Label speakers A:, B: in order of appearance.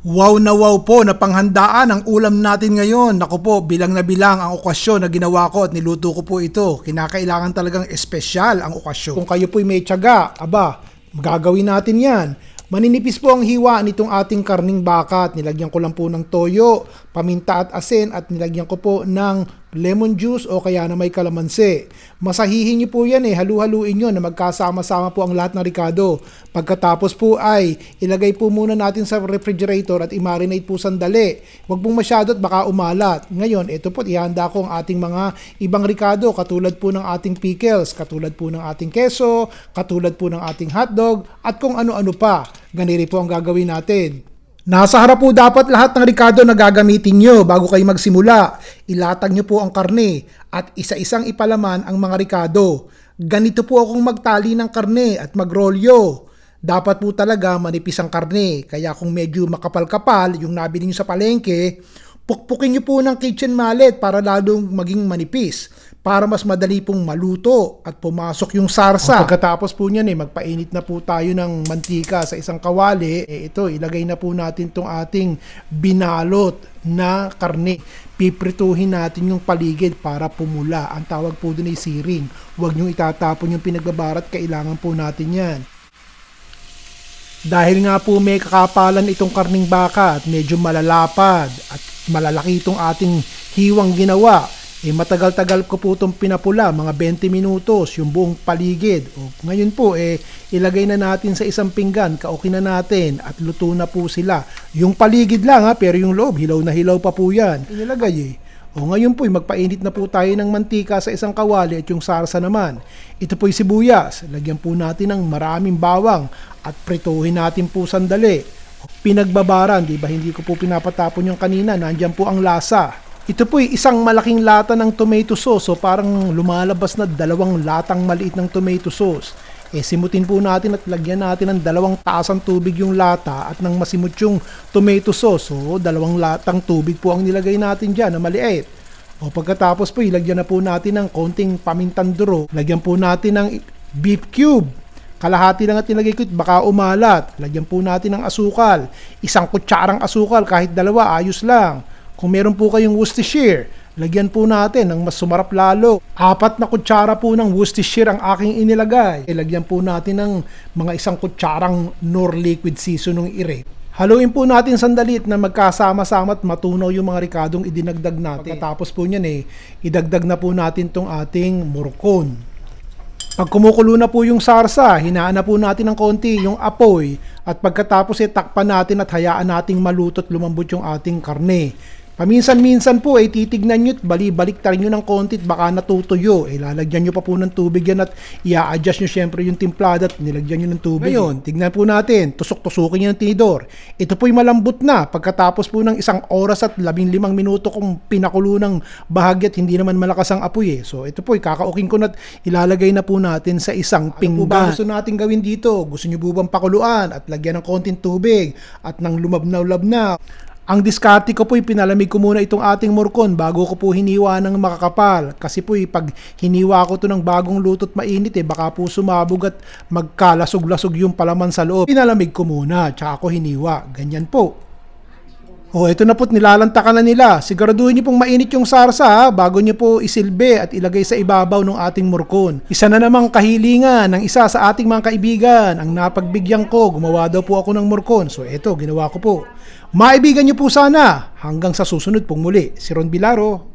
A: Wow na wow po na panghandaan ang ulam natin ngayon. Naku po, bilang na bilang ang okasyon na ginawa ko at niluto ko po ito. Kinakailangan talagang espesyal ang okasyon. Kung kayo po'y may tiyaga, gagawin natin yan. Maninipis po ang hiwa nitong ating karning baka at nilagyan ko lang po ng toyo, paminta at asin at nilagyan ko po ng lemon juice o kaya na may kalamansi. Masahihin niyo po yan halu-haluin nyo na magkasama-sama po ang lahat ng ricado. Pagkatapos po ay ilagay po muna natin sa refrigerator at i-marinate po sandali. Huwag pong masyado at baka umalat. Ngayon, ito po, ihanda ko ang ating mga ibang ricado katulad po ng ating pickles, katulad po ng ating keso, katulad po ng ating hotdog at kung ano-ano pa. Ganito po ang gagawin natin. Nasa harap po dapat lahat ng ricado na gagamitin nyo bago kayo magsimula. Ilatag nyo po ang karne at isa-isang ipalaman ang mga ricado. Ganito po akong magtali ng karne at magrolyo. Dapat po talaga manipis ang karne. Kaya kung medyo makapal-kapal yung nabili nyo sa palengke, pukpukin nyo po ng kitchen mallet para lalong maging manipis. Para mas madali pong maluto at pumasok yung sarsa. Pagkatapos po niyan magpainit na po tayo ng mantika sa isang kawali. Ito, ilagay na po natin tong ating binalot na karne. Piprituhin natin yung paligid para pumula. Ang tawag po dun ay searing. Huwag nyo itatapon yung pinagbabarat, kailangan po natin yan. Dahil nga po may kakapalan itong karning baka at medyo malalapad at malalaki itong ating hiwang ginawa, matagal-tagal ko po itong pinapula, mga 20 minutos, yung buong paligid. Ngayon po, ilagay na natin sa isang pinggan, kaukin na natin, at luto na po sila. Yung paligid lang pero yung loob, hilaw na hilaw pa po yan. Inilagay ngayon po, magpainit na po tayo ng mantika sa isang kawali at yung sarsa naman. Ito po yung sibuyas, lagyan po natin ng maraming bawang at prituhin natin po sandali. Pinagbabaran, hindi ko po pinapatapon yung kanina, nandyan po ang lasa. Ito po isang malaking lata ng tomato sauce, parang lumalabas na 2 latang maliit ng tomato sauce. Simutin po natin at lagyan natin ng 2 tasang tubig yung lata at nang masimut yung tomato sauce, 2 latang tubig po ang nilagay natin dyan na maliit. Pagkatapos po, ilagyan na po natin ng konting pamintang duro. Lagyan po natin ng beef cube. Kalahati lang at nilagay ko, baka umalat. Lagyan po natin ng asukal. 1 kutsarang asukal, kahit 2, ayos lang. Kung meron po kayong Worcestershire, lagyan po natin ng mas sumarap lalo. 4 na kutsara po ng Worcestershire ang aking inilagay. Lagyan po natin ng mga 1 kutsarang Knorr liquid seasoning ire. Haluin po natin sandali na magkasama-sama at matunaw yung mga ricadong idinagdag natin. Pagkatapos po niyan idagdag na po natin tong ating morcon. Pag kumukulo na po yung sarsa, hinaan na po natin ng konti yung apoy at pagkatapos takpan natin at hayaan nating maluto at lumambot yung ating karne. Paminsan-minsan po titignan nyo at balik-tarin nyo ng konti at baka natutuyo. Lalagyan nyo pa po ng tubig yan at i-adjust nyo syempre yung timplada at nilagyan nyo ng tubig. Ngayon, tignan po natin, tusok-tusukin nyo ng tinidor. Ito po'y malambot na pagkatapos po ng 1 oras at 15 minuto kung pinakulo ng bahagi at hindi naman malakas ang apoy. So ito po'y kakaukin ko na at ilalagay na po natin sa isang pinggan. Ano po ba gusto natin gawin dito? Gusto nyo po bang pakuluan at lagyan ng konting tubig at nang lumabnaw-labnaw? Ang diskarte ko po pinalamig ko muna itong ating morcon bago ko po hiniwa ng makakapal. Kasi po pag hiniwa ko to ng bagong luto't mainit baka po sumabog at magkalasog-lasog yung palaman sa loob. Pinalamig ko muna, tsaka ko hiniwa. Ganyan po. Ito na po't nilalantakan na nila. Siguraduhin niyo pong mainit yung sarsa bago niyo po isilbi at ilagay sa ibabaw ng ating morcon. Isa na namang kahilingan ng isa sa ating mga kaibigan ang napagbigyan ko. Gumawa daw po ako ng morcon. So ito, ginawa ko po. Maibigan niyo po sana. Hanggang sa susunod pong muli. Si Ron Bilaro.